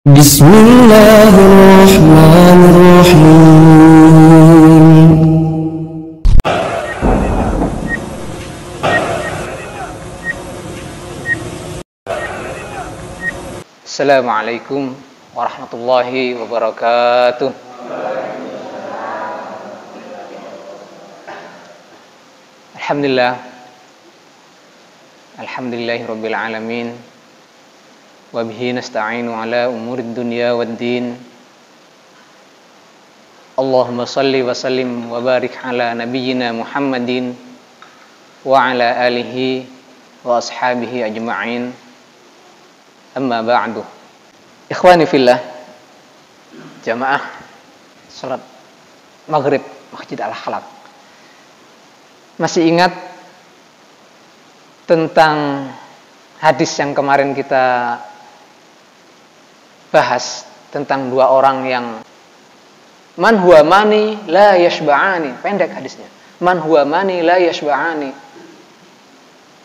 بسم الله الرحمن الرحيم. Assalamualaikum warahmatullahi wabarakatuh. Alhamdulillahirabbil alamin. Wa bihi nasta'inu ala umurid dunya waddin. Allahumma salli wa sallim wa barik ala nabiyyina Muhammadin wa ala alihi wa ashabihi ajma'in. Amma ba'du. Ikhwani fillah, jamaah salat maghrib Masjid Al-Akhlaq. Masih ingat tentang hadis yang kemarin kita bahas tentang dua orang yang man huwa mani la yashba'ani, pendek hadisnya. Man huwa mani la yashba'ani,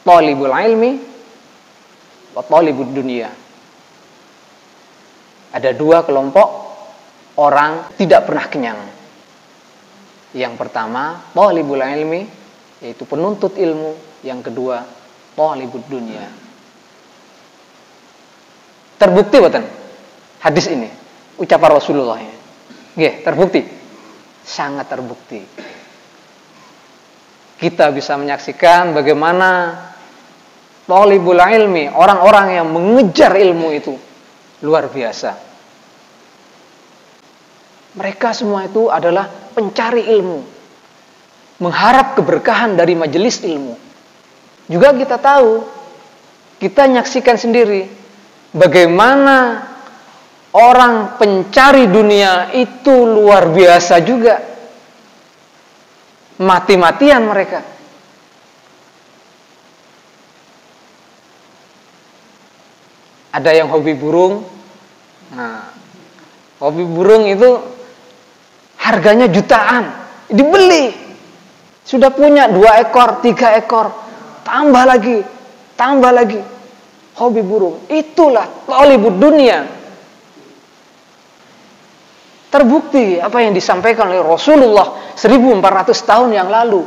talibul ilmi wa talibud dunya. Ada dua kelompok orang tidak pernah kenyang. Yang pertama talibul ilmi, yaitu penuntut ilmu. Yang kedua talibud dunya. Terbukti boten hadis ini ucapan Rasulullah ya. Nggih, terbukti. Sangat terbukti. Kita bisa menyaksikan bagaimana talibul ilmi, orang-orang yang mengejar ilmu itu luar biasa. Mereka semua itu adalah pencari ilmu, mengharap keberkahan dari majelis ilmu. Juga kita tahu, kita menyaksikan sendiri bagaimana orang pencari dunia itu luar biasa juga. Mati-matian mereka. Ada yang hobi burung. Nah, hobi burung itu harganya jutaan. Dibeli. Sudah punya 2 ekor, 3 ekor. Tambah lagi. Hobi burung. Itulah talibud dunia. Terbukti apa yang disampaikan oleh Rasulullah 1400 tahun yang lalu.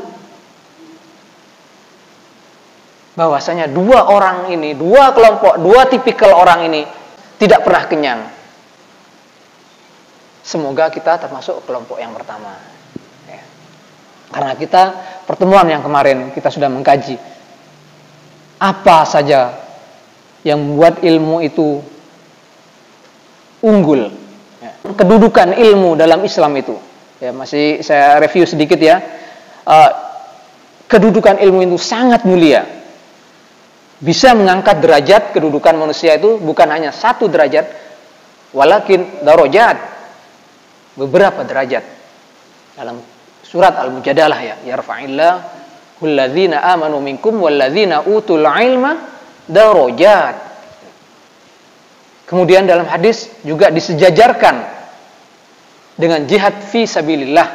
Bahwasanya dua orang ini, dua kelompok, dua tipikal orang ini tidak pernah kenyang. Semoga kita termasuk kelompok yang pertama. Ya. Karena kita pertemuan yang kemarin kita sudah mengkaji apa saja yang membuat ilmu itu unggul. Kedudukan ilmu dalam Islam itu, ya masih saya review sedikit ya. Kedudukan ilmu itu sangat mulia, bisa mengangkat derajat kedudukan manusia itu bukan hanya 1 derajat, walakin darajat, beberapa derajat. Dalam surat Al-Mujadalah ya, yarfa'illahu alladzina amanu minkum walladzina utul ilma darajat. Kemudian dalam hadis juga disejajarkan dengan jihad fi sabilillah.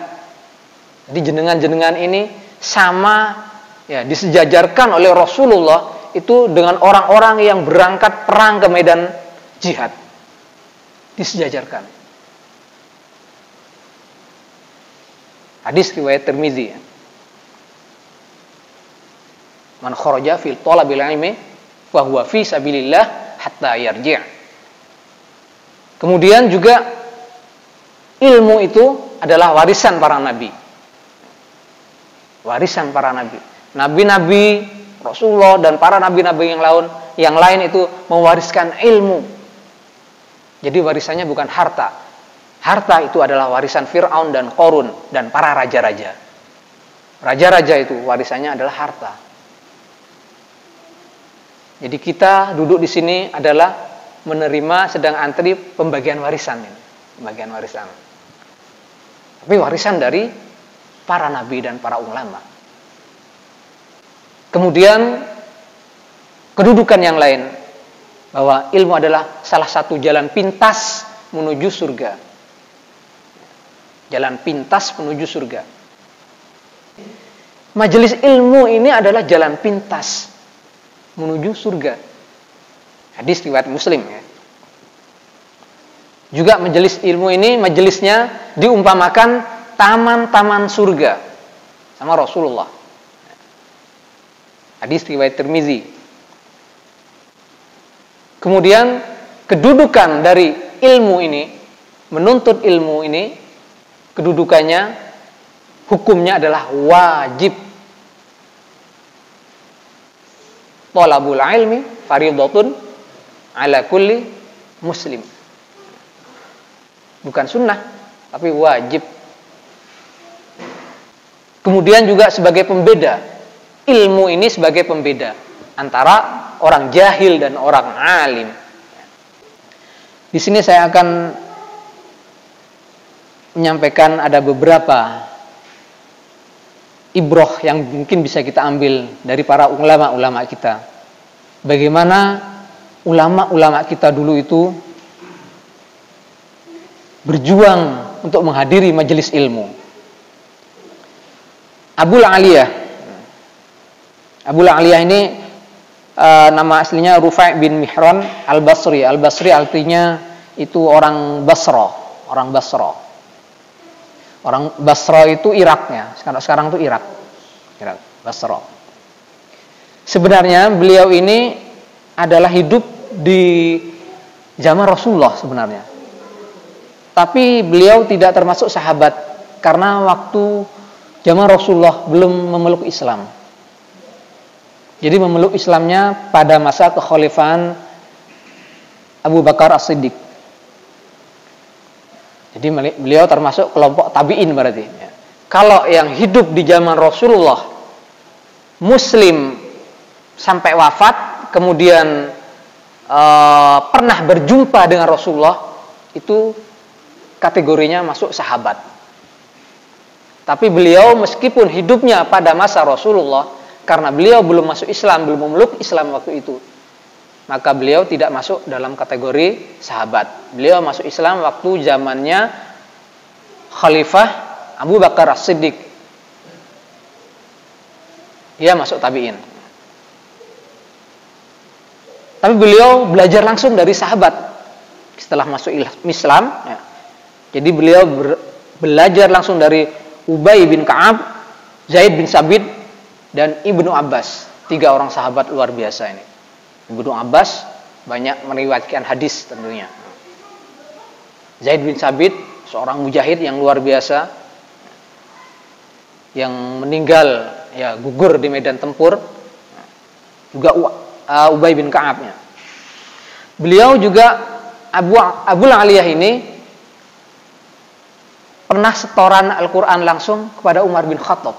Jadi jenengan-jenengan ini sama ya, disejajarkan oleh Rasulullah itu dengan orang-orang yang berangkat perang ke medan jihad. Disejajarkan. Hadis riwayat Tirmizi ya. Man kharaja fil talabil ilmi fa huwa fi sabilillah hatta yarji'. Kemudian juga ilmu itu adalah warisan para nabi. Warisan para nabi. Nabi-nabi, Rasulullah dan para nabi-nabi yang lain itu mewariskan ilmu. Jadi warisannya bukan harta. Harta itu adalah warisan Fir'aun dan Qarun dan para raja-raja. Raja-raja itu warisannya adalah harta. Jadi kita duduk di sini adalah menerima sedang antri pembagian warisan ini. Pembagian warisan. Tapi warisan dari para nabi dan para ulama. Kemudian kedudukan yang lain, bahwa ilmu adalah salah satu jalan pintas menuju surga. Jalan pintas menuju surga. Majelis ilmu ini adalah jalan pintas menuju surga. Hadis riwayat Muslim ya. Juga majelis ilmu ini, majelisnya diumpamakan taman-taman surga sama Rasulullah. Hadis riwayat Tirmizi. Kemudian kedudukan dari ilmu ini, menuntut ilmu ini, kedudukannya, hukumnya adalah wajib. Thalabul ilmi fardhatun ala kulli muslim. Bukan sunnah, tapi wajib. Kemudian juga sebagai pembeda, ilmu ini sebagai pembeda antara orang jahil dan orang alim. Di sini saya akan menyampaikan ada beberapa ibroh yang mungkin bisa kita ambil dari para ulama-ulama kita. Bagaimana ulama-ulama kita dulu itu berjuang untuk menghadiri majelis ilmu. Abul Aliyah ini nama aslinya Rufai' bin Mihran Al-Basri. Al-Basri artinya itu orang Basra, orang Basra. Orang Basra itu Iraknya. Sekarang itu Irak, Basra. Sebenarnya beliau ini adalah hidup di zaman Rasulullah sebenarnya. Tapi beliau tidak termasuk sahabat karena waktu zaman Rasulullah belum memeluk Islam. Jadi memeluk Islamnya pada masa kekhalifahan Abu Bakar As-Siddiq. Jadi beliau termasuk kelompok tabi'in berarti. Kalau yang hidup di zaman Rasulullah, Muslim sampai wafat, kemudian pernah berjumpa dengan Rasulullah, itu kategorinya masuk sahabat. Tapi beliau meskipun hidupnya pada masa Rasulullah, karena beliau belum masuk Islam, belum memeluk Islam waktu itu, maka beliau tidak masuk dalam kategori sahabat. Beliau masuk Islam waktu zamannya Khalifah Abu Bakar As-Siddiq. Dia masuk tabi'in. Tapi beliau belajar langsung dari sahabat setelah masuk Islam. Ya. Jadi beliau belajar langsung dari Ubay bin Ka'ab, Zaid bin Sabit, dan Ibnu Abbas. 3 orang sahabat luar biasa ini. Ibnu Abbas banyak meriwayatkan hadis tentunya. Zaid bin Sabit, seorang mujahid yang luar biasa, yang meninggal ya gugur di medan tempur. Juga Ubay bin Ka'abnya. Beliau juga Abul Aliyah ini pernah setoran Al-Quran langsung kepada Umar bin Khattab.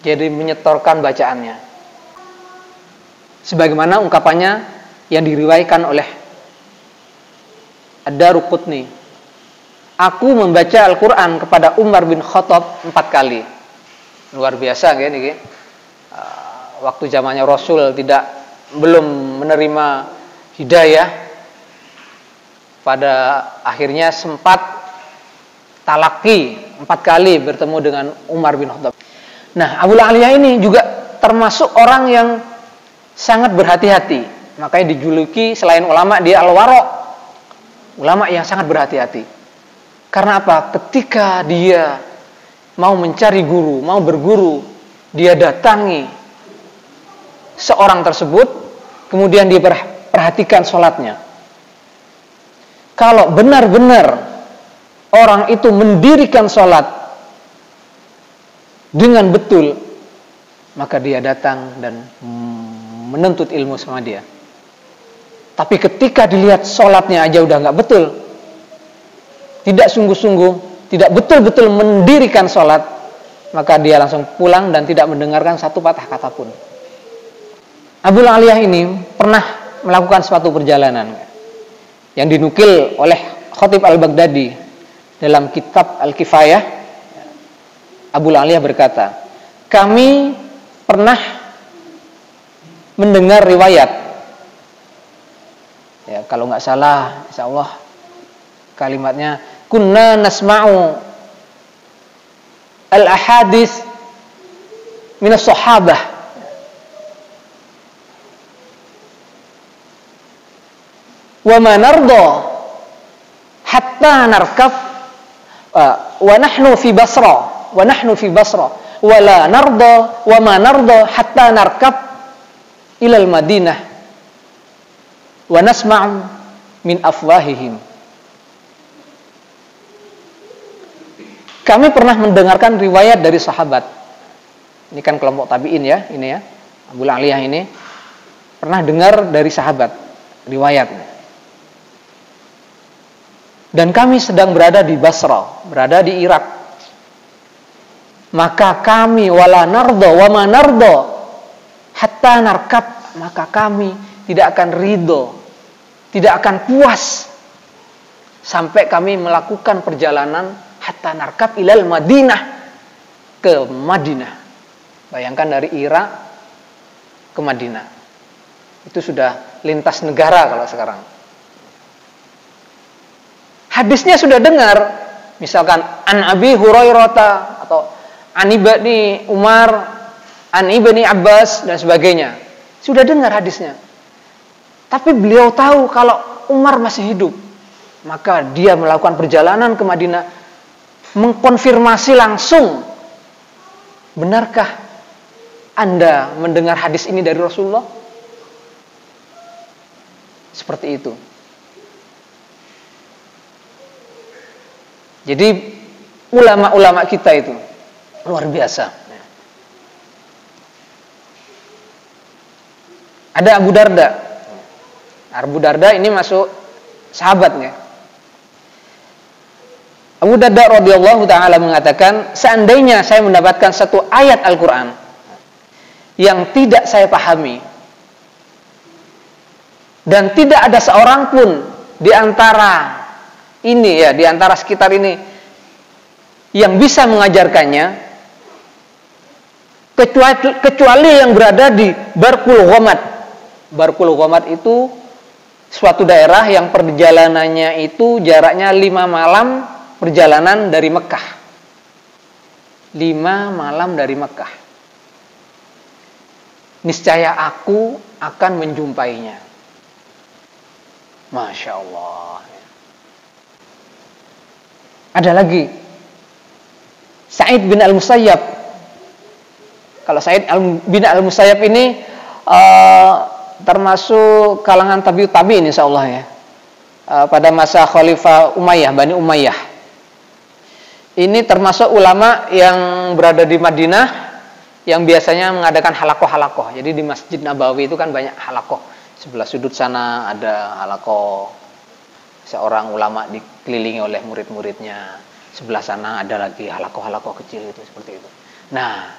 Jadi menyetorkan bacaannya. Sebagaimana ungkapannya yang diriwayatkan oleh Ad-Daruqutni. Aku membaca Al-Quran kepada Umar bin Khattab 4 kali. Luar biasa kan ini. Waktu zamannya Rasul belum menerima hidayah, pada akhirnya sempat talaki 4 kali bertemu dengan Umar bin Khattab. Nah, Abul Aliyah ini juga termasuk orang yang sangat berhati-hati. Makanya dijuluki selain ulama dia al-wara', ulama yang sangat berhati-hati. Karena apa? Ketika dia mau mencari guru, mau berguru, dia datangi seorang tersebut, kemudian dia perhatikan sholatnya. Kalau benar-benar orang itu mendirikan sholat dengan betul, maka dia datang dan menuntut ilmu sama dia. Tapi ketika dilihat sholatnya aja udah nggak betul, tidak sungguh-sungguh, tidak betul-betul mendirikan sholat, maka dia langsung pulang dan tidak mendengarkan satu patah kata pun. Abul Aliyah ini pernah melakukan suatu perjalanan yang dinukil oleh Khatib Al-Baghdadi dalam kitab Al-Kifayah. Abul Aliyah berkata, kami pernah mendengar riwayat, ya kalau nggak salah, insya Allah kalimatnya, kunna nasma'u al-ahadits minas sahabah. wa ma narda hatta narkab wa nahnu fi Basra wa la narda wa ma narda hatta narkab ila al-Madinah wa nasma'u min afwahihim. Kami pernah mendengarkan riwayat dari sahabat. Ini kan kelompok tabi'in ya, ini ya. Abu Aliyah ini pernah dengar dari sahabat riwayat. Dan kami sedang berada di Basra, berada di Irak. Maka kami wala nardo wa ma nardo hatta narkab, maka kami tidak akan ridho, tidak akan puas sampai kami melakukan perjalanan hatta narkab ilal Madinah, ke Madinah. Bayangkan dari Irak ke Madinah. Itu sudah lintas negara kalau sekarang. Hadisnya sudah dengar, misalkan an Abi Hurairah atau an Ibni Umar, an Ibni Abbas dan sebagainya. Sudah dengar hadisnya. Tapi beliau tahu kalau Umar masih hidup. Maka dia melakukan perjalanan ke Madinah, mengkonfirmasi langsung, benarkah Anda mendengar hadis ini dari Rasulullah? Seperti itu. Jadi ulama-ulama kita itu luar biasa. Ada Abu Darda. Abu Darda ini masuk sahabatnya. Abu Darda radhiyallahu taala mengatakan, seandainya saya mendapatkan satu ayat Al-Qur'an yang tidak saya pahami dan tidak ada seorang pun di antara ini ya, di antara sekitar ini yang bisa mengajarkannya, kecuali yang berada di Barkul Ghamad. Barkul Ghamad itu suatu daerah yang perjalanannya itu jaraknya 5 malam perjalanan dari Mekah. 5 malam dari Mekah. Niscaya aku akan menjumpainya. Masya Allah. Ada lagi Sa'id bin Al-Musayyab. Kalau Sa'id bin Al-Musayyab ini termasuk kalangan tabi'ut tabi'in insyaallah ya. Pada masa Khalifah Umayyah, Bani Umayyah. Ini termasuk ulama yang berada di Madinah yang biasanya mengadakan halakoh-halakoh. Jadi di Masjid Nabawi itu kan banyak halakoh. Sebelah sudut sana ada halakoh. Seorang ulama dikelilingi oleh murid-muridnya. Sebelah sana ada lagi halakoh-halakoh kecil itu, seperti itu. Nah,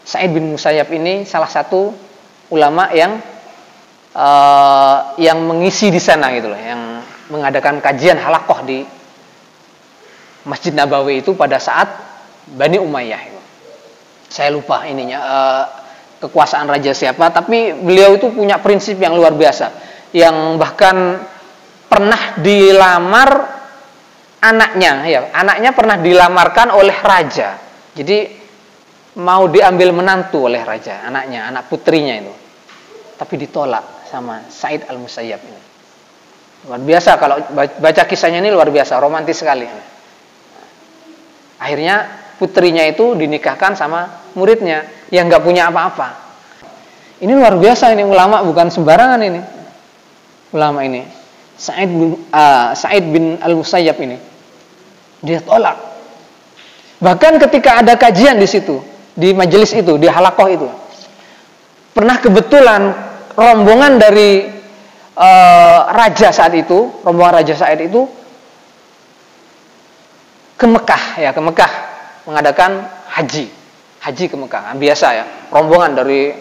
Sa'id bin Musayyab ini salah satu ulama yang mengisi di sana gitu loh, yang mengadakan kajian halakoh di Masjid Nabawi itu pada saat Bani Umayyah itu. Saya lupa ininya kekuasaan raja siapa, tapi beliau itu punya prinsip yang luar biasa, yang bahkan pernah dilamar anaknya, ya, anaknya pernah dilamarkan oleh raja. Jadi mau diambil menantu oleh raja, anaknya, anak putrinya itu. Tapi ditolak sama Sa'id Al-Musayyab ini. Luar biasa, kalau baca kisahnya ini luar biasa, romantis sekali. Akhirnya putrinya itu dinikahkan sama muridnya yang nggak punya apa-apa. Ini luar biasa, ini ulama bukan sembarangan ini. Ulama ini. Sa'id bin Al-Musayyab ini dia tolak. Bahkan ketika ada kajian di situ, di majelis itu, di halakoh itu, pernah kebetulan rombongan dari raja saat itu, rombongan Raja Sa'id itu ke Mekah, ya, ke Mekah mengadakan haji ke Mekah. Biasa ya, rombongan dari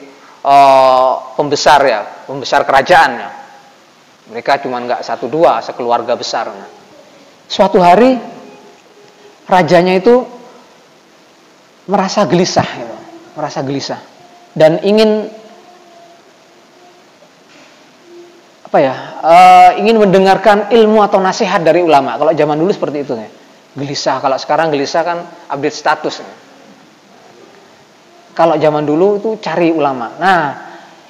pembesar ya, pembesar kerajaan ya. Mereka cuma nggak 1-2, sekeluarga besar. Suatu hari rajanya itu merasa gelisah, gitu. Merasa gelisah dan ingin ingin mendengarkan ilmu atau nasihat dari ulama. Kalau zaman dulu seperti itu ya. Gelisah. Kalau sekarang gelisah kan update status. Ya. Kalau zaman dulu itu cari ulama. Nah,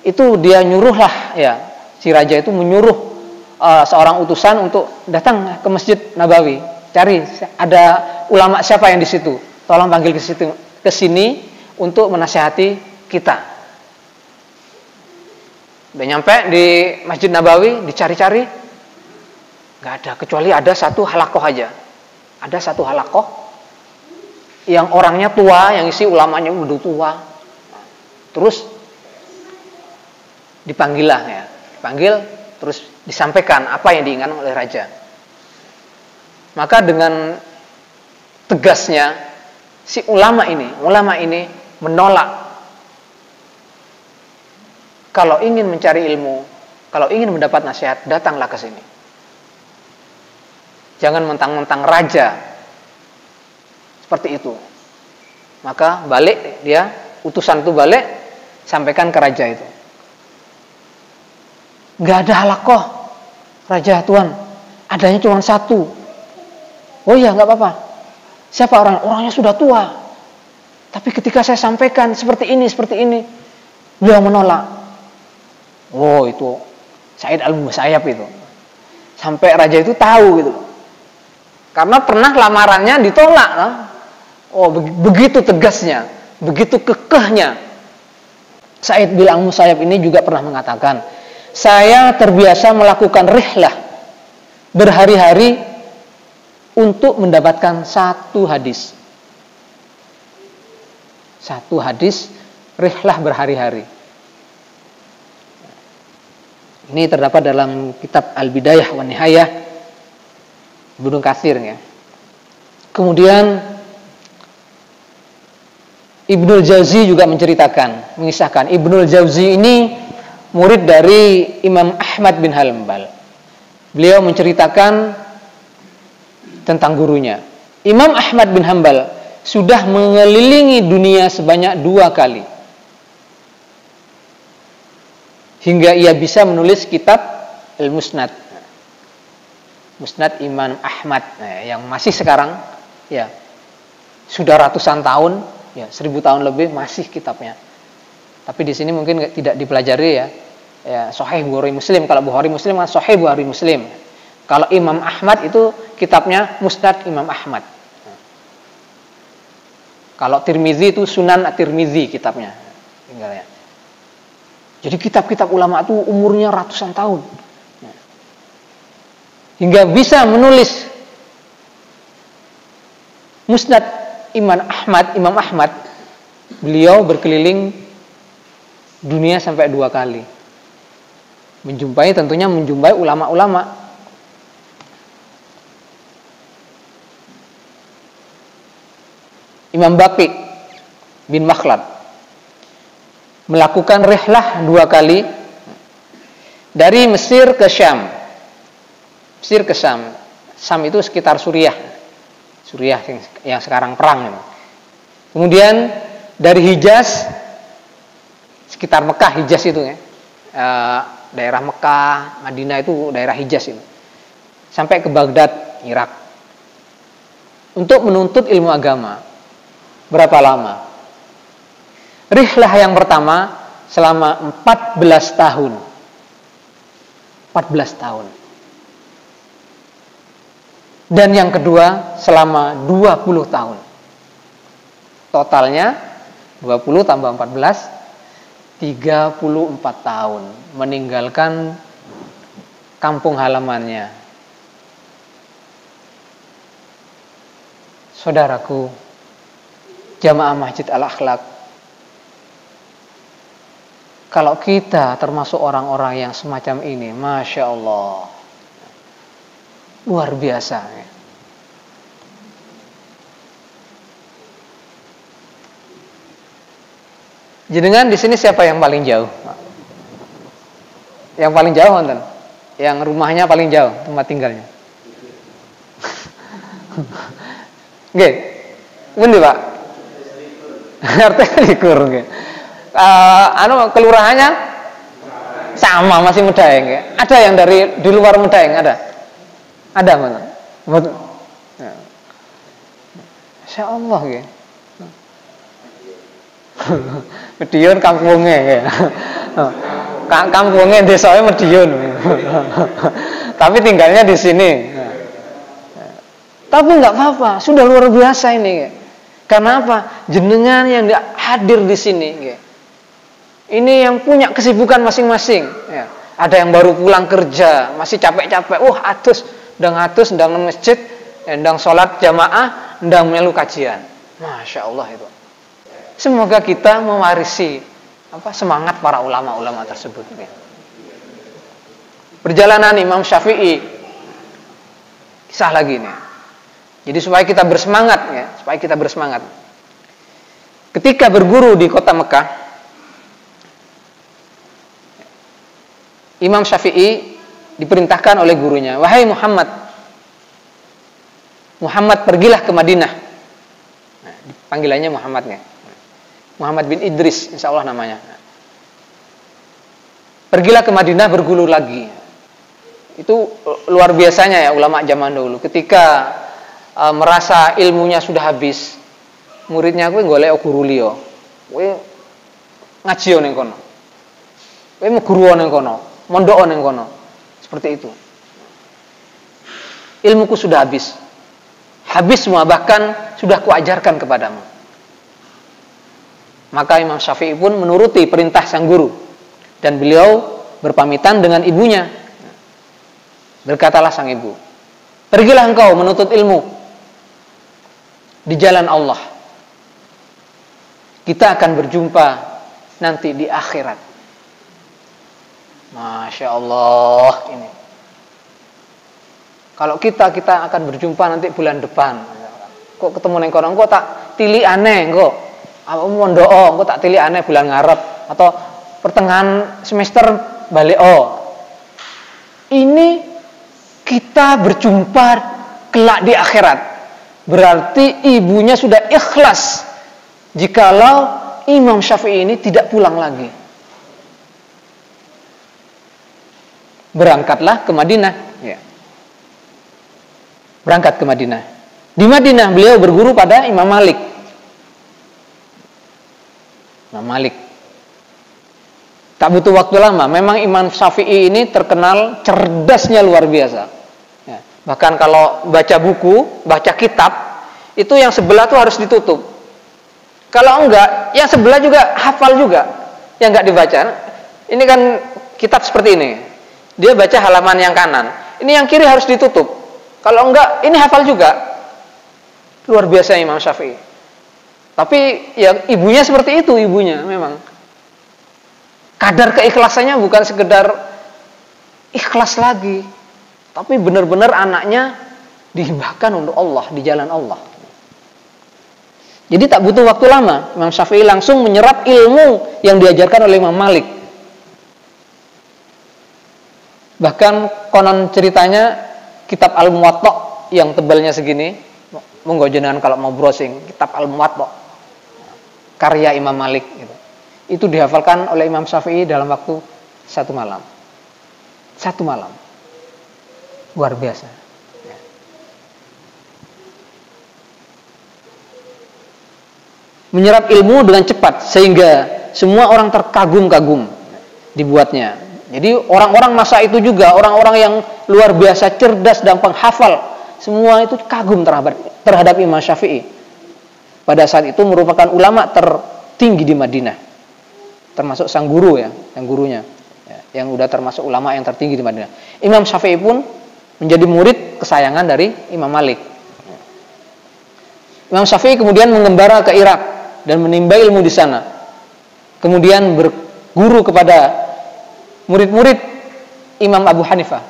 itu dia nyuruhlah ya. Si raja itu menyuruh seorang utusan untuk datang ke Masjid Nabawi, cari ada ulama siapa yang di situ, tolong panggil ke sini untuk menasihati kita. Udah nyampe di Masjid Nabawi, dicari-cari, nggak ada, kecuali ada satu halakoh aja. Ada satu halakoh yang orangnya tua, yang isi ulamanya udah tua. Terus dipanggil lah ya, dipanggil, terus disampaikan apa yang diinginkan oleh raja. Maka dengan tegasnya si ulama ini menolak. Kalau ingin mencari ilmu, kalau ingin mendapat nasihat, datanglah ke sini. Jangan mentang-mentang raja seperti itu. Maka balik dia, utusan itu balik, sampaikan ke raja itu. Gak ada halakoh, raja tuan, adanya cuma satu. Oh iya, gak apa-apa. Siapa orangnya sudah tua. Tapi ketika saya sampaikan seperti ini, beliau menolak. Oh, itu Said Al-Musayyab itu. Sampai raja itu tahu gitu. Karena pernah lamarannya ditolak. Oh, begitu tegasnya, begitu kekehnya. Said bin Al-Musayyab ini juga pernah mengatakan, saya terbiasa melakukan rihlah berhari-hari untuk mendapatkan satu hadis. Satu hadis, rihlah berhari-hari. Ini terdapat dalam kitab Al-Bidayah wa Nihayah Ibnu Katsir ya. Kemudian Ibnul Jauzi juga mengisahkan. Ibnul Jauzi ini murid dari Imam Ahmad bin Hanbal. Beliau menceritakan tentang gurunya. Imam Ahmad bin Hanbal sudah mengelilingi dunia sebanyak 2 kali. Hingga ia bisa menulis kitab Al-Musnad. Musnad Imam Ahmad yang masih sekarang ya sudah ratusan tahun, ya 1000 tahun lebih masih kitabnya. Tapi di sini mungkin tidak dipelajari ya. Ya Sahih Bukhari Muslim. Kalau Bukhari Muslim kan Sahih Bukhari Muslim. Kalau Imam Ahmad itu kitabnya Musnad Imam Ahmad. Kalau Tirmizi itu Sunan At-Tirmizi kitabnya. Tinggalnya. Jadi kitab-kitab ulama itu umurnya ratusan tahun. Hingga bisa menulis Musnad Imam Ahmad, beliau berkeliling dunia sampai 2 kali. Tentunya menjumpai ulama-ulama. Imam Baqi bin Makhlad melakukan rihlah 2 kali dari Mesir ke Syam. Mesir ke Syam. Syam itu sekitar Suriah yang sekarang perang. Kemudian dari Hijaz, sekitar Mekah, Hijaz itu ya, daerah Mekah, Madinah itu daerah Hijaz itu, sampai ke Baghdad, Irak, untuk menuntut ilmu agama. Berapa lama? Rihlah yang pertama selama 14 tahun. 14 tahun. Dan yang kedua selama 20 tahun. Totalnya 20 tambah 14, 34 tahun. Meninggalkan kampung halamannya. Saudaraku, jamaah Masjid Al-Akhlaq, kalau kita termasuk orang-orang yang semacam ini, Masya Allah, luar biasa. Jenengan di sini siapa yang paling jauh? Yang paling jauh, nonton? Yang rumahnya paling jauh, tempat tinggalnya. Oke, bener Pak. Artinya likur, oke. Kelurahannya sama, masih Medaeng ya. Ada yang dari di luar Medaeng, ada mana? Ya. Insya Allah ya. Medion kampungnya ya. Kampungnya desanya Medion. tapi tinggalnya di sini. Tapi nggak apa-apa, sudah luar biasa ini. Karena apa? Jenengan yang hadir di sini. Ini yang punya kesibukan masing-masing. Ada yang baru pulang kerja, masih capek-capek. Atus, ndang masjid, ndang sholat jamaah, ndang melu kajian. Masya Allah itu. Semoga kita mewarisi semangat para ulama-ulama tersebut. Perjalanan Imam Syafi'i, kisah lagi nih. Jadi supaya kita bersemangat, ketika berguru di kota Mekah, Imam Syafi'i diperintahkan oleh gurunya, wahai Muhammad, pergilah ke Madinah. Panggilannya Muhammadnya, Muhammad bin Idris, insya Allah namanya. Pergilah ke Madinah berguru lagi. Itu luar biasanya ya ulama zaman dulu. Ketika merasa ilmunya sudah habis, muridnya kuwi golek guru liya. Kuwi ngaji ning kono. Kuwi guru ning kono, mondok ning kono. Seperti itu. Ilmuku sudah habis. Habis semua, bahkan sudah kuajarkan kepadamu. Maka Imam Syafi'i pun menuruti perintah sang guru. Dan beliau berpamitan dengan ibunya. Berkatalah sang ibu, pergilah engkau menuntut ilmu di jalan Allah. Kita akan berjumpa nanti di akhirat. Masya Allah ini. Kalau kita akan berjumpa nanti bulan depan. Kok ketemu neng kono, kok tak tili aneh, kok apa mondok, kok tak tili aneh bulan ngarep atau pertengahan semester balik. Ini kita berjumpa kelak di akhirat. Berarti ibunya sudah ikhlas jikalau Imam Syafi'i ini tidak pulang lagi. Berangkatlah ke Madinah. Berangkat ke Madinah. Di Madinah beliau berguru pada Imam Malik. Imam Malik. Tak butuh waktu lama. Memang Imam Syafi'i ini terkenal cerdasnya luar biasa. Bahkan kalau baca buku, baca kitab, itu yang sebelah tuh harus ditutup. Kalau enggak, yang sebelah juga hafal juga. Yang enggak dibaca. Ini kan kitab seperti ini. Dia baca halaman yang kanan. Ini yang kiri harus ditutup. Kalau enggak, ini hafal juga. Luar biasa Imam Syafi'i. Tapi ya ibunya seperti itu, ibunya memang. Kadar keikhlasannya bukan sekedar ikhlas lagi, tapi benar-benar anaknya dihibahkan untuk Allah, di jalan Allah. Jadi tak butuh waktu lama, Imam Syafi'i langsung menyerap ilmu yang diajarkan oleh Imam Malik. Bahkan konon ceritanya kitab Al-Muwatta yang tebalnya segini, monggo jenengan kalau mau browsing kitab Al-Muwatta karya Imam Malik gitu. Itu dihafalkan oleh Imam Syafi'i dalam waktu 1 malam. 1 malam. Luar biasa. Menyerap ilmu dengan cepat sehingga semua orang terkagum-kagum dibuatnya. Jadi orang-orang masa itu juga, orang-orang yang luar biasa cerdas dan penghafal, semua itu kagum terhadap Imam Syafi'i. Pada saat itu merupakan ulama tertinggi di Madinah. Termasuk sang guru ya, yang gurunya. Yang udah termasuk ulama yang tertinggi di Madinah. Imam Syafi'i pun menjadi murid kesayangan dari Imam Malik. Imam Syafi'i kemudian mengembara ke Irak dan menimba ilmu di sana. Kemudian berguru kepada murid-murid Imam Abu Hanifah,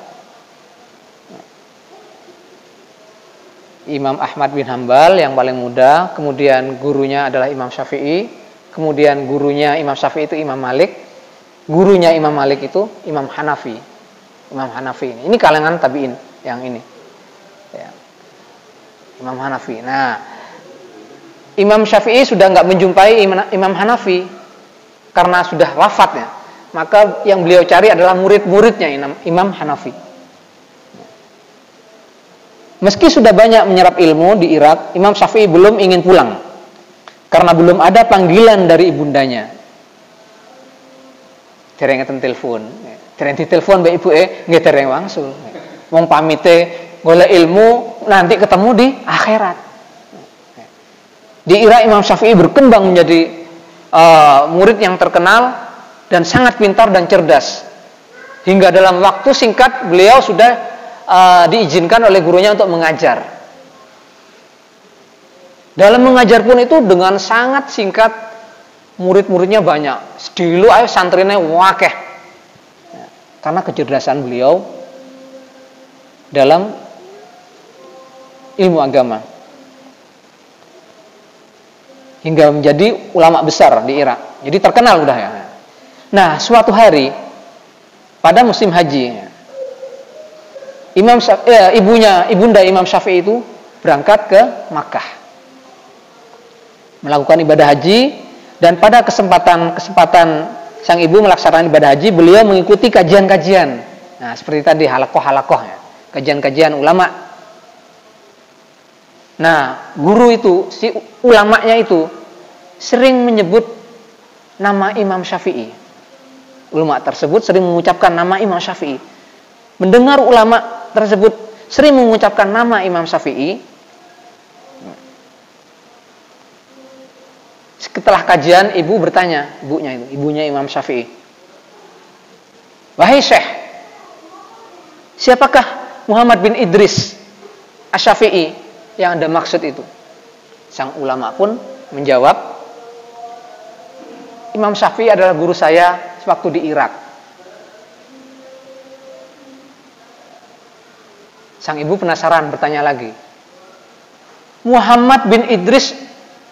Imam Ahmad bin Hambal yang paling muda, kemudian gurunya adalah Imam Syafi'i, kemudian gurunya Imam Syafi'i itu Imam Malik, gurunya Imam Malik itu Imam Hanafi. Imam Hanafi ini kalangan tabi'in yang ini. Ya. Imam Hanafi. Nah, Imam Syafi'i sudah nggak menjumpai Imam Hanafi karena sudah wafatnya. Maka yang beliau cari adalah murid-muridnya Imam Hanafi. Meski sudah banyak menyerap ilmu di Irak, Imam Syafi'i belum ingin pulang karena belum ada panggilan dari ibundanya. Dereng ngeten telepon, dereng ditelepon mbek ibuke nggih dereng wangsul. Wong pamite golek ilmu nanti ketemu di akhirat. Di Irak Imam Syafi'i berkembang menjadi murid yang terkenal dan sangat pintar dan cerdas. Hingga dalam waktu singkat beliau sudah diizinkan oleh gurunya untuk mengajar. Dalam mengajar pun itu dengan sangat singkat, murid-muridnya banyak. Dulu ayo santrinya wakeh. Karena kecerdasan beliau dalam ilmu agama. Hingga menjadi ulama besar di Irak. Jadi terkenal udah ya. Nah, suatu hari pada musim haji, ibunda Imam Syafi'i itu berangkat ke Makkah melakukan ibadah haji, dan pada kesempatan sang ibu melaksanakan ibadah haji, beliau mengikuti kajian-kajian. Nah, seperti tadi halakoh ya, kajian-kajian ulama. Nah, guru itu, si ulamanya itu sering menyebut nama Imam Syafi'i. Ulama tersebut sering mengucapkan nama Imam Syafi'i. Mendengar ulama tersebut sering mengucapkan nama Imam Syafi'i, setelah kajian ibu bertanya, ibunya Imam Syafi'i, "Wahai Syekh, siapakah Muhammad bin Idris Asy-Syafi'i yang Anda maksud itu?" Sang ulama pun menjawab, "Imam Syafi'i adalah guru saya sewaktu di Irak." Sang ibu penasaran bertanya lagi, "Muhammad bin Idris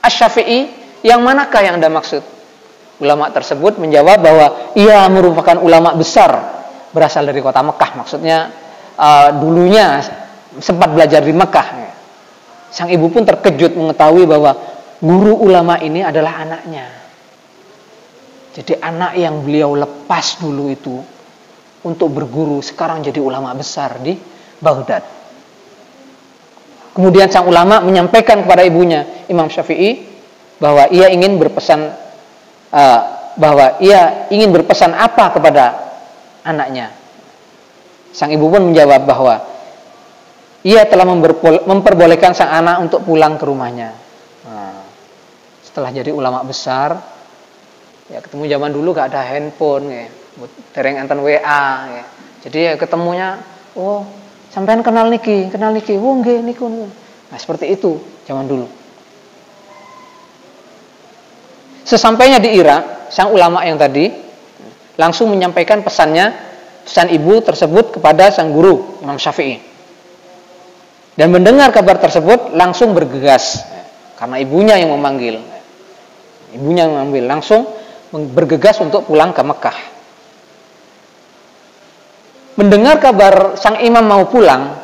Asy-Syafi'i yang manakah yang Anda maksud?" Ulama tersebut menjawab bahwa ia merupakan ulama besar berasal dari kota Mekah. Maksudnya dulunya sempat belajar di Mekah. Sang ibu pun terkejut mengetahui bahwa guru ulama ini adalah anaknya. Jadi anak yang beliau lepas dulu itu untuk berguru sekarang jadi ulama besar di Baghdad. Kemudian sang ulama menyampaikan kepada ibunya Imam Syafi'i bahwa ia ingin berpesan apa kepada anaknya. Sang ibu pun menjawab bahwa ia telah memperbolehkan sang anak untuk pulang ke rumahnya. Nah, setelah jadi ulama besar, ya ketemu zaman dulu gak ada handphone, ya, dereng enten WA, ya. Jadi ya ketemunya, oh sampean kenal niki, oh nggih niku. Nah seperti itu zaman dulu. Sesampainya di Irak, sang ulama yang tadi langsung menyampaikan pesan ibu tersebut kepada sang guru Imam Syafi'i. Dan mendengar kabar tersebut langsung bergegas, karena ibunya yang memanggil. Langsung bergegas untuk pulang ke Mekah. Mendengar kabar sang imam mau pulang,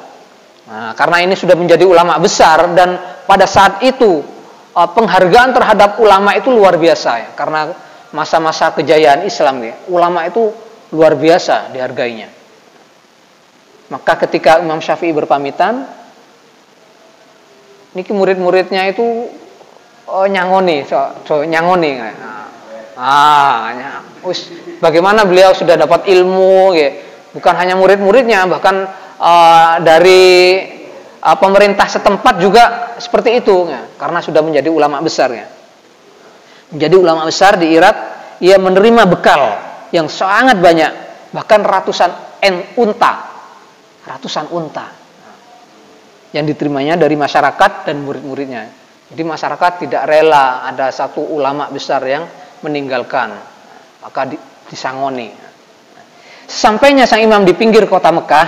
nah, karena ini sudah menjadi ulama besar, dan pada saat itu penghargaan terhadap ulama itu luar biasa ya, karena masa-masa kejayaan Islam ya, ulama itu luar biasa dihargainya. Maka ketika Imam Syafi'i berpamitan, niki murid-muridnya itu nyangoni. Bagaimana beliau sudah dapat ilmu ya. Bukan hanya murid-muridnya, bahkan dari pemerintah setempat juga seperti itu ya, karena sudah menjadi ulama besar ya. Menjadi ulama besar di Irak, ia menerima bekal yang sangat banyak, bahkan ratusan unta yang diterimanya dari masyarakat dan murid-muridnya. Jadi masyarakat tidak rela ada satu ulama besar yang meninggalkan, maka disangoni. Sampainya sang imam di pinggir kota Mekah,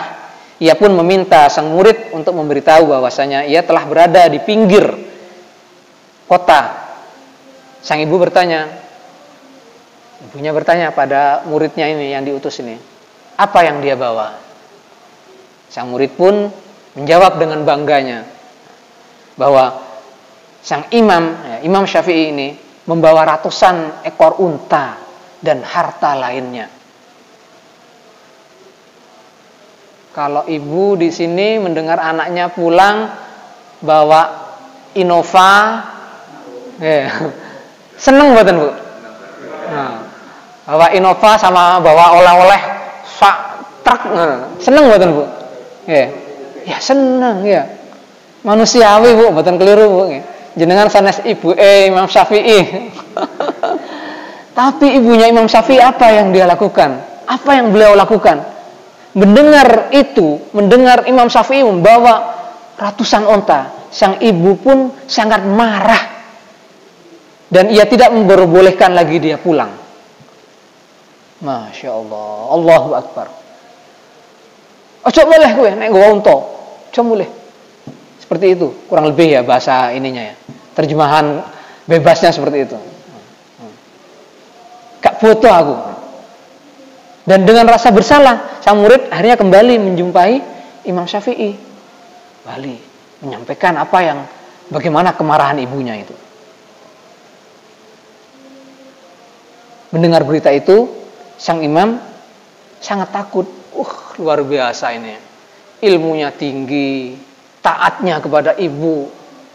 ia pun meminta sang murid untuk memberitahu bahwasanya ia telah berada di pinggir kota. Sang ibunya bertanya pada muridnya ini yang diutus ini, apa yang dia bawa? Sang murid pun menjawab dengan bangganya bahwa sang Imam Syafi'i ini membawa ratusan ekor unta dan harta lainnya. Kalau ibu di sini mendengar anaknya pulang bawa Innova, seneng buatan bu. Nah, bawa Innova sama bawa oleh-oleh sak truk, seneng buatan bu. Ya seneng ya. Manusiawi Bu, mboten keliru Bu. Jenengan sanes ibu Imam Syafi'i. Tapi ibunya Imam Syafi'i apa yang dia lakukan? Apa yang beliau lakukan? Mendengar itu, mendengar Imam Syafi'i membawa ratusan onta, sang ibu pun sangat marah. Dan ia tidak memperbolehkan lagi dia pulang. Masya Allah, Allahu Akbar. Ojo boleh gue, nek gue unta. Ojo boleh. Seperti itu, kurang lebih ya bahasa ininya ya. Terjemahan bebasnya seperti itu. Gak foto aku. Dan dengan rasa bersalah, sang murid akhirnya kembali menjumpai Imam Syafi'i. Kembali menyampaikan bagaimana kemarahan ibunya itu. Mendengar berita itu, sang imam sangat takut. Luar biasa ini. Ilmunya tinggi, taatnya kepada ibu.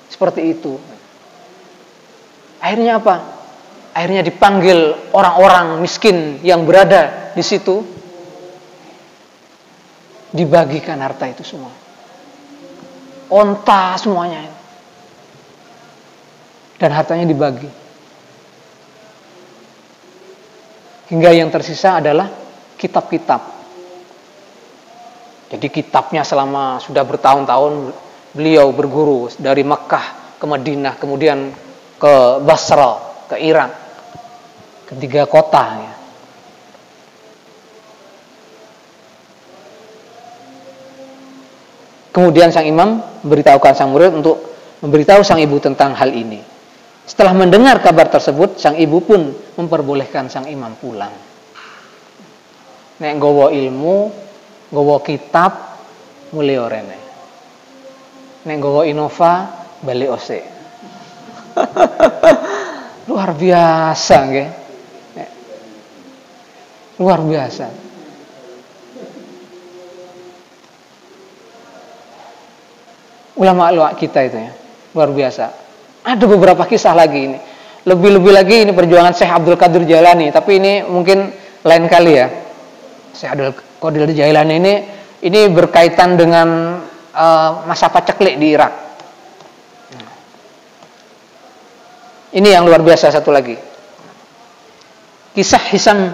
Seperti itu. Akhirnya apa? Akhirnya dipanggil orang-orang miskin yang berada di situ. Dibagikan harta itu semua. Onta semuanya. Dan hartanya dibagi. Hingga yang tersisa adalah kitab-kitab. Jadi kitabnya selama sudah bertahun-tahun beliau berguru dari Makkah ke Madinah, kemudian ke Basra, ke Irak, ketiga kota ya. Kemudian sang imam memberitahukan sang murid untuk memberitahu sang ibu tentang hal ini. Setelah mendengar kabar tersebut, sang ibu pun memperbolehkan sang imam pulang. Nek nggawa ilmu, nggawa kitab, mulai orene. Nek nggawa innova, balik ose. Luar biasa nggih. Luar biasa. Ulama kita itu ya, luar biasa. Ada beberapa kisah lagi ini. Lebih-lebih lagi ini perjuangan Syekh Abdul Qadir Jailani, tapi ini mungkin lain kali ya. Syekh Abdul Qadir Jailani ini berkaitan dengan masa paceklik di Irak. Ini yang luar biasa satu lagi. Kisah Hisam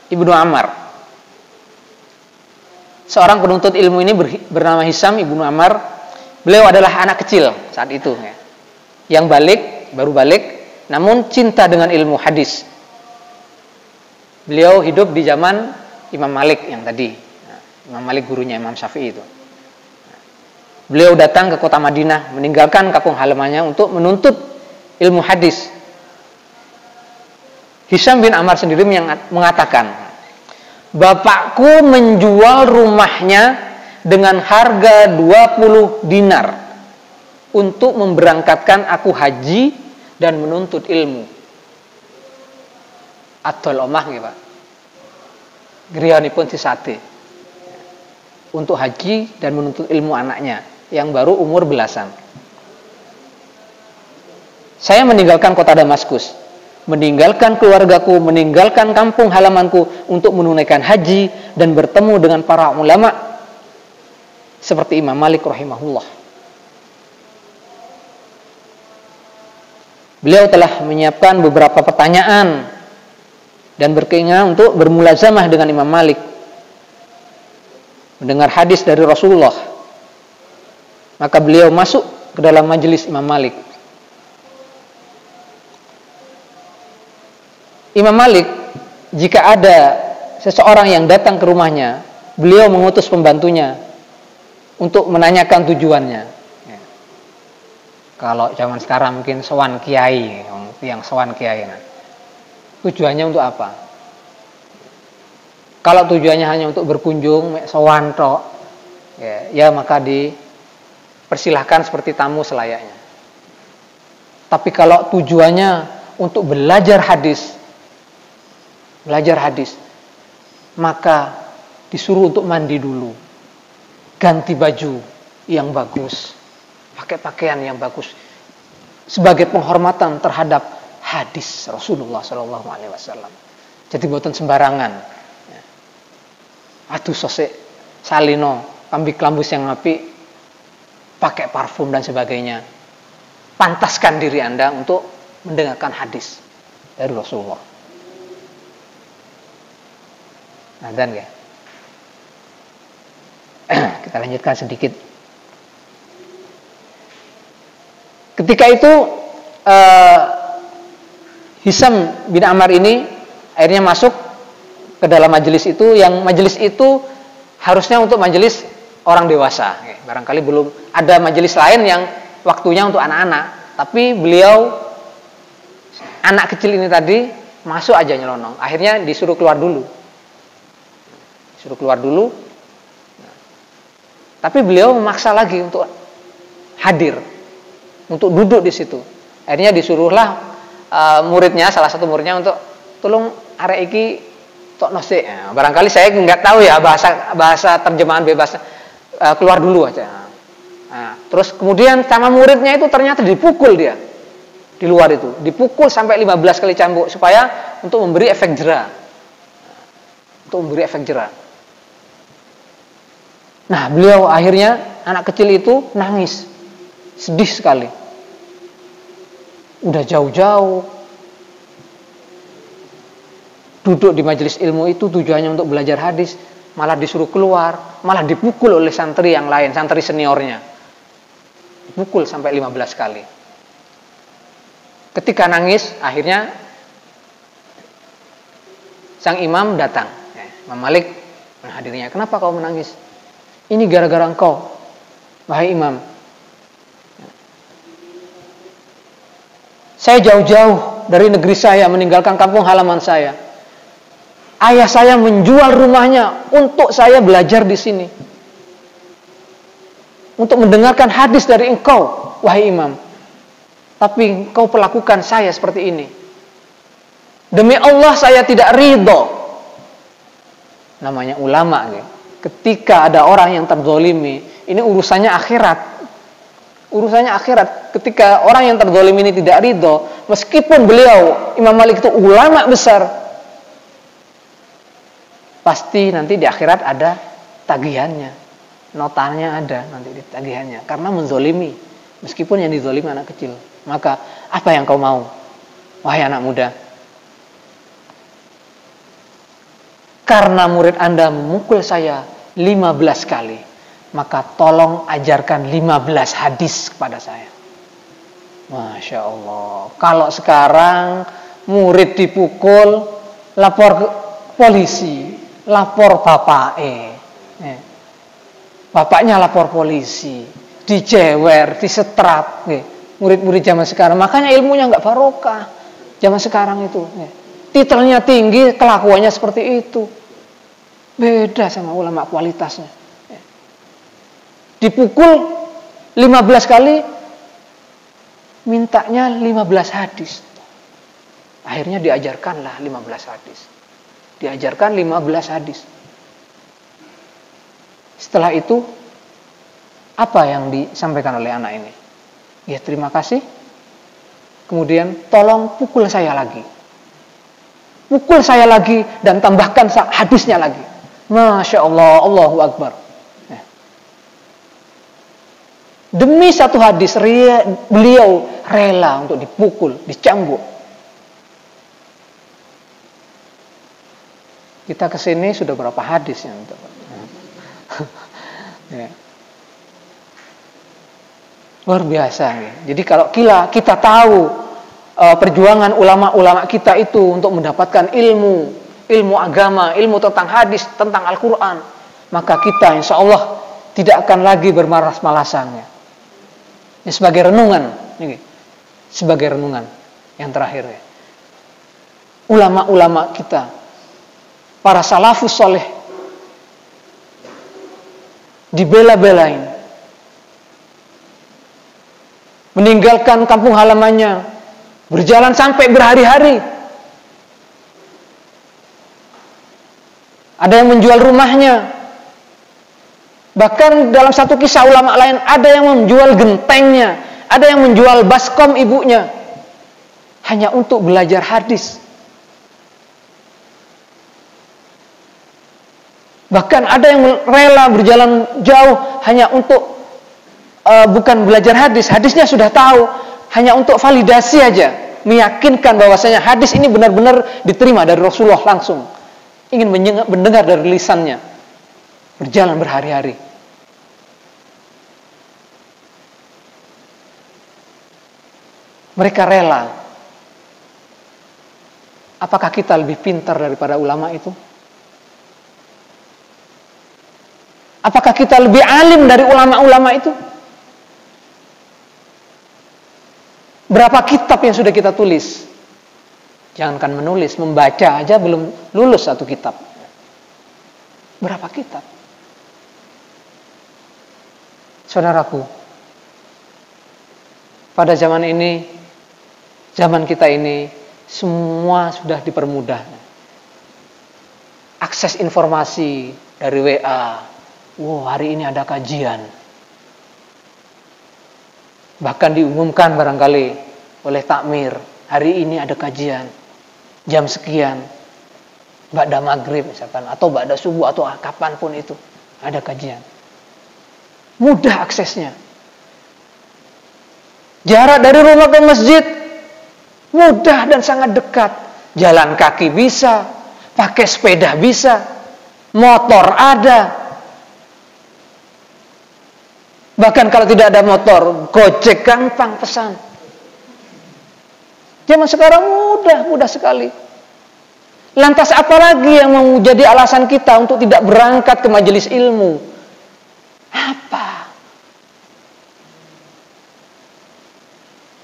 Ibnu Ammar. Seorang penuntut ilmu ini bernama Hisam Ibnu Ammar. Beliau adalah anak kecil saat itu ya. Yang baru balik, namun cinta dengan ilmu hadis. Beliau hidup di zaman Imam Malik yang tadi. Imam Malik gurunya Imam Syafi'i itu. Beliau datang ke kota Madinah, meninggalkan kampung halamannya untuk menuntut ilmu hadis. Hisam bin Ammar sendiri mengatakan, bapakku menjual rumahnya dengan harga 20 dinar untuk memberangkatkan aku haji dan menuntut ilmu. Atol omah nggih, Pak. Griyanipun disate. Untuk haji dan menuntut ilmu anaknya yang baru umur belasan. Saya meninggalkan kota Damaskus, meninggalkan keluargaku, meninggalkan kampung halamanku untuk menunaikan haji dan bertemu dengan para ulama seperti Imam Malik rahimahullah. Beliau telah menyiapkan beberapa pertanyaan dan berkeinginan untuk bermulazamah dengan Imam Malik, mendengar hadis dari Rasulullah. Maka beliau masuk ke dalam majelis Imam Malik. Imam Malik, jika ada seseorang yang datang ke rumahnya, beliau mengutus pembantunya untuk menanyakan tujuannya. Kalau zaman sekarang mungkin sowan kiai, yang sowan kiai. Tujuannya untuk apa? Kalau tujuannya hanya untuk berkunjung, sowan tok, ya maka dipersilahkan seperti tamu selayaknya. Tapi kalau tujuannya untuk belajar hadis, maka disuruh untuk mandi dulu, ganti baju yang bagus, pakai pakaian yang bagus, sebagai penghormatan terhadap hadis Rasulullah SAW. Jadi boten sembarangan. Aduh sosek salino pambik lambus yang apik, pakai parfum dan sebagainya. Pantaskan diri Anda untuk mendengarkan hadis dari Rasulullah. Adzan ya. Kita lanjutkan sedikit. Ketika itu Hisam bin Ammar ini akhirnya masuk ke dalam majelis itu, yang majelis itu harusnya untuk majelis orang dewasa. Barangkali belum ada majelis lain yang waktunya untuk anak-anak, tapi beliau anak kecil ini tadi masuk aja nyelonong. Akhirnya disuruh keluar dulu. Tapi beliau memaksa lagi untuk hadir, untuk duduk di situ. Akhirnya disuruhlah muridnya, salah satu muridnya untuk tolong arek iki tok nosik. Barangkali saya nggak tahu ya bahasa terjemahan bebas, keluar dulu aja. Nah, terus kemudian sama muridnya itu ternyata dipukul dia di luar itu, dipukul sampai 15 kali cambuk supaya untuk memberi efek jera. Nah, beliau akhirnya, anak kecil itu nangis, sedih sekali. Udah jauh-jauh duduk di majelis ilmu itu tujuannya untuk belajar hadis, malah disuruh keluar, malah dipukul oleh santri yang lain, santri seniornya. Dipukul sampai 15 kali. Ketika nangis, akhirnya sang imam datang. Imam Malik menghadirinya. Kenapa kau menangis? Ini gara-gara engkau, wahai imam. Saya jauh-jauh dari negeri saya, meninggalkan kampung halaman saya. Ayah saya menjual rumahnya untuk saya belajar di sini, untuk mendengarkan hadis dari engkau, wahai imam. Tapi engkau perlakukan saya seperti ini. Demi Allah saya tidak ridho. Namanya ulama, ya. Ketika ada orang yang terzolimi, ini urusannya akhirat. Ketika orang yang terzolimi ini tidak ridho, meskipun beliau Imam Malik itu ulama besar, pasti nanti di akhirat ada tagihannya, notanya ada nanti di tagihannya, karena menzolimi, meskipun yang dizolimi anak kecil. Maka apa yang kau mau, wahai anak muda? Karena murid Anda memukul saya 15 kali, maka tolong ajarkan 15 hadis kepada saya. Masya Allah. Kalau sekarang murid dipukul, lapor ke polisi, lapor bapaknya lapor polisi, dijewer, disetrap. Murid-murid zaman sekarang, makanya ilmunya nggak barokah zaman sekarang itu. Titelnya tinggi, kelakuannya seperti itu. Beda sama ulama kualitasnya. Dipukul 15 kali, mintanya 15 hadis. Akhirnya diajarkanlah 15 hadis. Diajarkan 15 hadis. Setelah itu, apa yang disampaikan oleh anak ini? Ya, terima kasih. Kemudian, tolong pukul saya lagi. Pukul saya lagi dan tambahkan hadisnya lagi. Masya Allah, Allahu Akbar. Demi satu hadis, beliau rela untuk dipukul, dicambuk. Kita kesini sudah berapa hadis yang ya. Luar biasa. Ya. Jadi kalau kita tahu perjuangan ulama-ulama kita itu untuk mendapatkan ilmu agama, ilmu tentang hadis, tentang Al-Quran, maka kita insya Allah tidak akan lagi bermalas-malasan. Ini sebagai renungan, sebagai renungan yang terakhir. Ya. Ulama-ulama kita, para salafus soleh, dibela-belain, meninggalkan kampung halamannya, berjalan sampai berhari-hari. Ada yang menjual rumahnya. Bahkan dalam satu kisah ulama lain, ada yang menjual gentengnya, ada yang menjual baskom ibunya, hanya untuk belajar hadis. Bahkan ada yang rela berjalan jauh hanya untuk bukan belajar hadis. Hadisnya sudah tahu, hanya untuk validasi aja, meyakinkan bahwasanya hadis ini benar-benar diterima dari Rasulullah langsung. Ingin mendengar dari lisannya. Berjalan berhari-hari. Mereka rela. Apakah kita lebih pintar daripada ulama itu? Apakah kita lebih alim dari ulama-ulama itu? Berapa kitab yang sudah kita tulis? Jangankan menulis, membaca aja belum lulus satu kitab. Berapa kitab? Saudaraku, pada zaman ini, zaman kita ini, semua sudah dipermudah. Akses informasi dari WA. Wow, hari ini ada kajian. Bahkan diumumkan barangkali oleh takmir, hari ini ada kajian. Jam sekian. Ba'da maghrib misalkan, atau ba'da subuh, atau kapanpun itu. Ada kajian. Mudah aksesnya. Jarak dari rumah ke masjid mudah dan sangat dekat. Jalan kaki bisa, pakai sepeda bisa, motor ada. Bahkan kalau tidak ada motor, Gojek gampang pesan. Zaman sekarang mudah sekali. Lantas apa lagi yang mau jadi alasan kita untuk tidak berangkat ke majelis ilmu? Apa?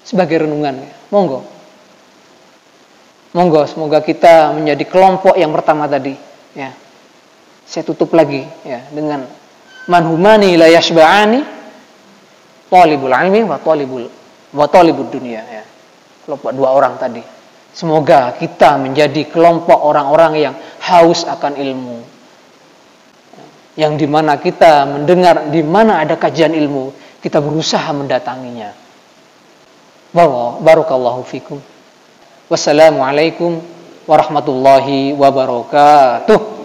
Sebagai renungan, monggo. Monggo, semoga kita menjadi kelompok yang pertama tadi. Ya, saya tutup lagi ya dengan manhumani la yashba'ani, talibul ilmi wa talibud dunia. Ya, kelompok dua orang tadi. Semoga kita menjadi kelompok orang-orang yang haus akan ilmu. Yang dimana kita mendengar di mana ada kajian ilmu, kita berusaha mendatanginya. Barakallahu fikum. Wassalamualaikum warahmatullahi wabarakatuh.